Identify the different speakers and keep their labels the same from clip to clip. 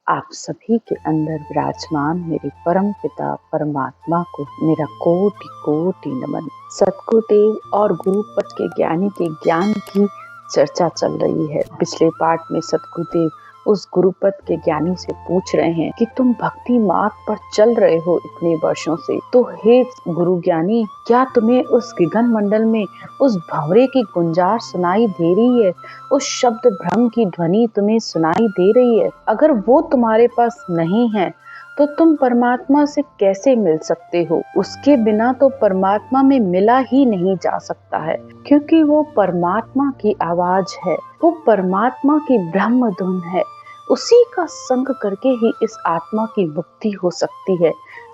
Speaker 1: आप सभी के अंदर विराजमान मेरे परम पिता परमात्मा को मेरा कोटि कोटि नमन। सद्गुरुदेव और गुरुपद के ज्ञानी के ज्ञान की चर्चा चल रही है। पिछले पार्ट में सद्गुरुदेव उस गुरुपद के ज्ञानी से पूछ रहे हैं कि तुम भक्ति मार्ग पर चल रहे हो इतने वर्षों से, तो हे गुरु ज्ञानी, क्या तुम्हें उस गगन मंडल में उस भंवरे की गुंजार सुनाई दे रही है? उस शब्द भ्रम की ध्वनि तुम्हें सुनाई दे रही है? अगर वो तुम्हारे पास नहीं है तो तुम परमात्मा से कैसे मिल सकते हो? उसके बिना तो परमात्मा में मिला ही नहीं जा सकता है, क्योंकि वो परमात्मा की आवाज है, वो परमात्मा की ब्रह्म धुन है। उसी का संग करके ही इस आत्मा की मुक्ति हो सकती है।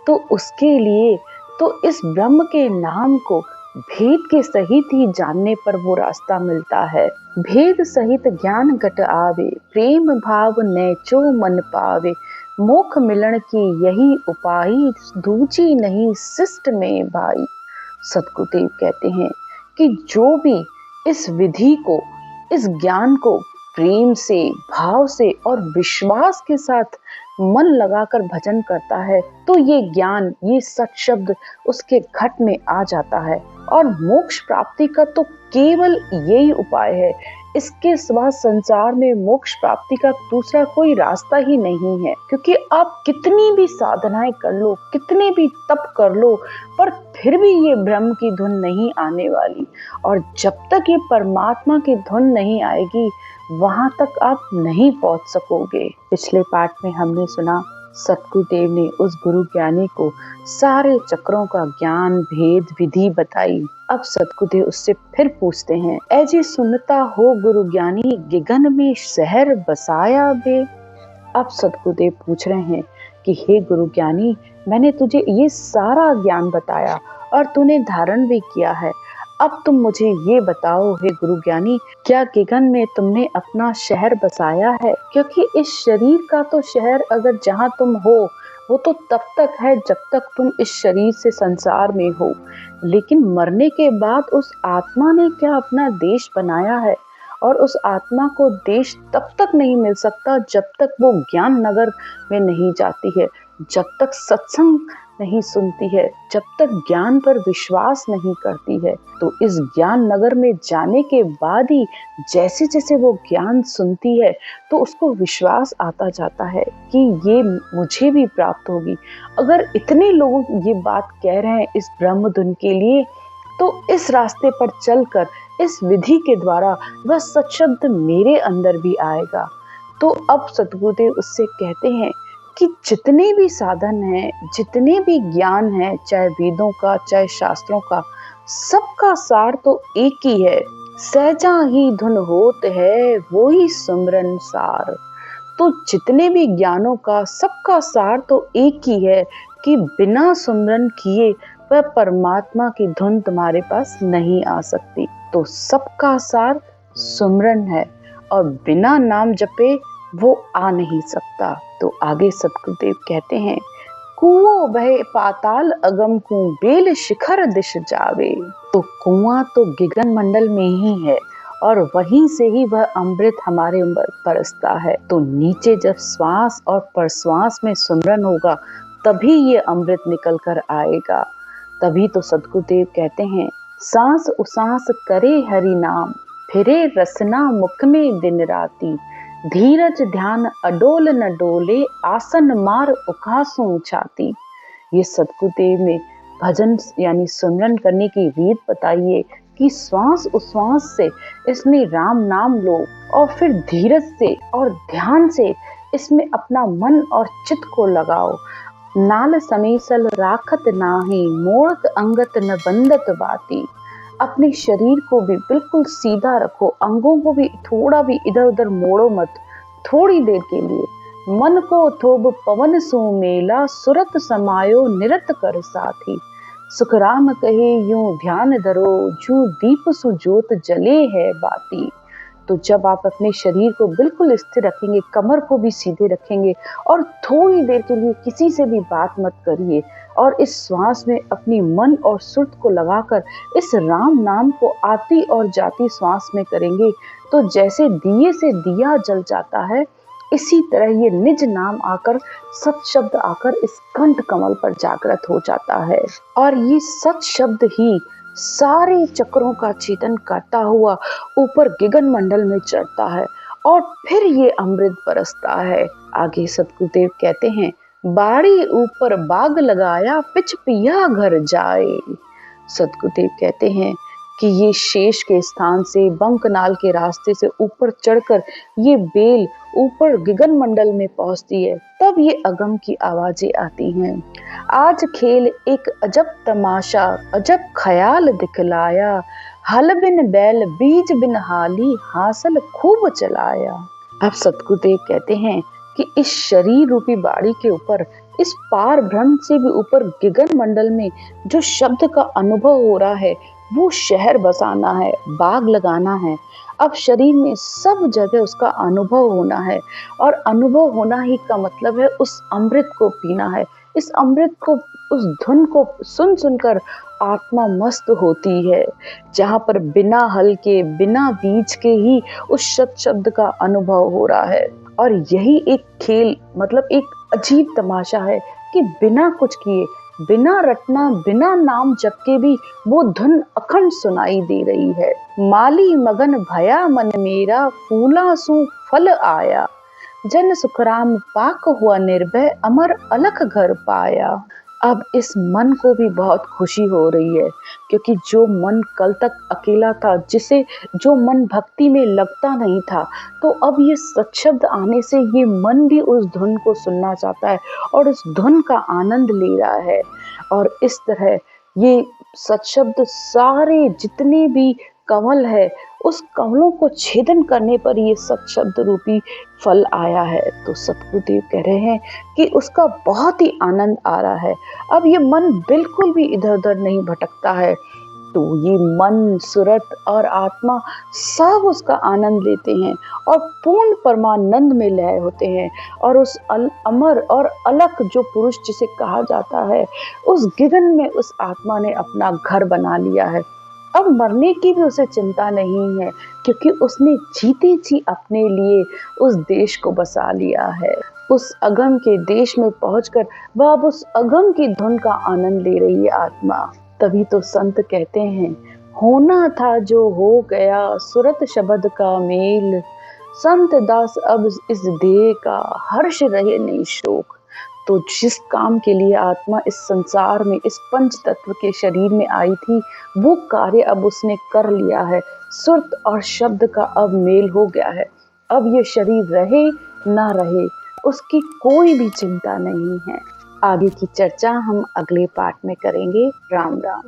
Speaker 1: तो उसके लिए तो इस ब्रह्म के नाम को भेद के सहित ही जानने पर वो रास्ता मिलता है। भेद सहित ज्ञान घट आवे, प्रेम भाव नैचो मन पावे, मोक्ष मिलन की यही उपाय, दूजी नहीं शिष्ट में भाई। सद्गुरुदेव कहते हैं कि जो भी इस विधि को, इस ज्ञान को प्रेम से, भाव से और विश्वास के साथ मन लगाकर भजन करता है, तो ये ज्ञान, ये सत शब्द उसके घट में आ जाता है। और मोक्ष प्राप्ति का तो केवल यही उपाय है। इसके सिवा संसार में मोक्ष प्राप्ति का दूसरा कोई रास्ता ही नहीं है। क्योंकि आप कितनी भी साधनाएं कर लो, कितने भी तप कर लो, पर फिर भी ये ब्रह्म की धुन नहीं आने वाली। और जब तक ये परमात्मा की धुन नहीं आएगी, वहां तक आप नहीं पहुंच सकोगे। पिछले पार्ट में हमने सुना सद्गुरुदेव ने उस गुरु ज्ञानी को सारे चक्रों का ज्ञान, भेद, विधि बताई। अब सद्गुरुदेव उससे फिर पूछते हैं, ऐजी सुनता हो गुरु ज्ञानी, गगन में शहर बसाया बे। अब सद्गुरुदेव पूछ रहे हैं कि हे गुरु ज्ञानी, मैंने तुझे ये सारा ज्ञान बताया और तूने धारण भी किया है। अब तुम मुझे ये बताओ हे गुरु ज्ञानी, क्या गगन में तुमने अपना शहर बसाया है? क्योंकि इस शरीर का तो शहर अगर जहाँ तुम हो वो तो तब तक है जब तक तुम इस शरीर से संसार में हो, लेकिन मरने के बाद उस आत्मा ने क्या अपना देश बनाया है? और उस आत्मा को देश तब तक नहीं मिल सकता जब तक वो ज्ञान नगर में नहीं जाती है, जब तक सत्संग नहीं सुनती है, जब तक ज्ञान पर विश्वास नहीं करती है। तो इस ज्ञान नगर में जाने के बाद ही जैसे जैसे वो ज्ञान सुनती है तो उसको विश्वास आता जाता है कि ये मुझे भी प्राप्त होगी। अगर इतने लोग ये बात कह रहे हैं इस ब्रह्म धुन के लिए, तो इस रास्ते पर चलकर इस विधि के द्वारा वह सत्शब्द मेरे अंदर भी आएगा। तो अब सद्गुरुदेव उससे कहते हैं कि जितने भी साधन हैं, जितने भी ज्ञान हैं, चाहे वेदों का, चाहे शास्त्रों का, सबका सार तो एक ही है। सहजा ही धुन होत है, वो ही सुमरन सार। तो जितने भी ज्ञानों का, सबका सार तो एक ही है कि बिना सुमरन किए वह परमात्मा की धुन तुम्हारे पास नहीं आ सकती। तो सबका सार सुमरन है और बिना नाम जपे वो आ नहीं सकता। तो आगे सद्गुरुदेव कहते हैं, कुओं बहे पाताल अगम कु, बेल शिखर दिश जावे। तो कुआं तो गगन मंडल में ही है और वहीं से ही वह अमृत हमारे ऊपर बरसता है। तो नीचे जब श्वास और प्रश्वास में सुमरन होगा तभी ये अमृत निकल कर आएगा। तभी तो सद्गुरुदेव कहते हैं, सांस उसांस करे हरि नाम, फिरे रसना मुख में दिन राती, धीरज ध्यान अडोल न डोले, आसन मार उखासों छाती। ये सद्गुरुदेव ने भजन यानी सुमरन करने की रीत बताइए कि श्वास उश्वास से इसमें राम नाम लो और फिर धीरज से और ध्यान से इसमें अपना मन और चित्त को लगाओ। नाल समीसल राखत नाही, मोड़त अंगत न बंदत बाती। अपने शरीर को भी बिल्कुल सीधा रखो, अंगों को भी थोड़ा भी इधर उधर मोड़ो मत। थोड़ी देर के लिए मन को थोब पवन सो मेला, सुरत समायो निरत कर साथी। सुखराम कहे यूं ध्यान धरो, जू दीप सुजोत जले है बाती। तो जब आप अपने शरीर को बिल्कुल स्थिर रखेंगे, कमर को भी सीधे रखेंगे और थोड़ी देर के लिए किसी से भी बात मत करिए और इस श्वास में अपनी मन और सुर्त को लगाकर इस राम नाम को आती और जाती श्वास में करेंगे, तो जैसे दिए से दिया जल जाता है, इसी तरह ये निज नाम आकर, सत शब्द आकर इस कंठ कमल पर जागृत हो जाता है और ये सत शब्द ही सारे चक्रों का छेदन करता हुआ ऊपर गगन मंडल में चढ़ता है और फिर ये अमृत बरसता है। आगे सतगुरुदेव कहते हैं, बाड़ी ऊपर बाग लगाया, पिछ पिया घर जाए। सतगुरुदेव कहते हैं कि ये शेष के स्थान से, बंकनाल के रास्ते से ऊपर चढ़कर ये बेल ऊपर गगन मंडल में पहुंचती है, तब ये अगम की आवाजें आती हैं। आज खेल एक अजब तमाशा, अजब ख्याल दिखलाया, हल बिन बैल बीज बिन हाली, हासिल खूब चलाया। अब सतगुरुदेव कहते हैं कि इस शरीर रूपी बाड़ी के ऊपर, इस पार ब्रह्म से भी ऊपर गगन मंडल में जो शब्द का अनुभव हो रहा है, वो शहर बसाना है, बाग लगाना है। अब शरीर में सब जगह उसका अनुभव होना है और अनुभव होना ही का मतलब है उस अमृत को पीना है। इस अमृत को, उस धुन को सुन सुनकर आत्मा मस्त होती है, जहाँ पर बिना हल के, बिना बीज के ही उस सत शब्द का अनुभव हो रहा है। और यही एक खेल, मतलब एक अजीब तमाशा है कि बिना कुछ किए, बिना रटना, बिना नाम जप के भी वो धुन अखंड सुनाई दे रही है। माली मगन भया मन मेरा, फूला सु फल आया, जन सुखराम पाक हुआ निर्भय, अमर अलख घर पाया। अब इस मन को भी बहुत खुशी हो रही है, क्योंकि जो मन कल तक अकेला था, जिसे जो मन भक्ति में लगता नहीं था, तो अब ये सत्शब्द आने से ये मन भी उस धुन को सुनना चाहता है और उस धुन का आनंद ले रहा है। और इस तरह ये सत्शब्द सारे जितने भी कमल है, उस कमलों को छेदन करने पर ये सत्शब्द रूपी फल आया है। तो सतगुरुदेव कह रहे हैं कि उसका बहुत ही आनंद आ रहा है। अब ये मन बिल्कुल भी इधर उधर नहीं भटकता है, तो ये मन, सुरत और आत्मा सब उसका आनंद लेते हैं और पूर्ण परमानंद में लय होते हैं। और उस अमर और अलख जो पुरुष जिसे कहा जाता है, उस गगन में उस आत्मा ने अपना घर बना लिया है। अब मरने की भी उसे चिंता नहीं है, क्योंकि उसने जीते जी अपने लिए उस देश को बसा लिया है। उस अगम के देश में पहुंचकर वह अब उस अगम की धुन का आनंद ले रही है आत्मा। तभी तो संत कहते हैं, होना था जो हो गया, सुरत शब्द का मेल, संत दास अब इस देह का, हर्ष रहे नहीं शोक। तो जिस काम के लिए आत्मा इस संसार में, इस पंच तत्व के शरीर में आई थी, वो कार्य अब उसने कर लिया है। सुरत और शब्द का अब मेल हो गया है। अब ये शरीर रहे ना रहे, उसकी कोई भी चिंता नहीं है। आगे की चर्चा हम अगले पार्ट में करेंगे। राम राम।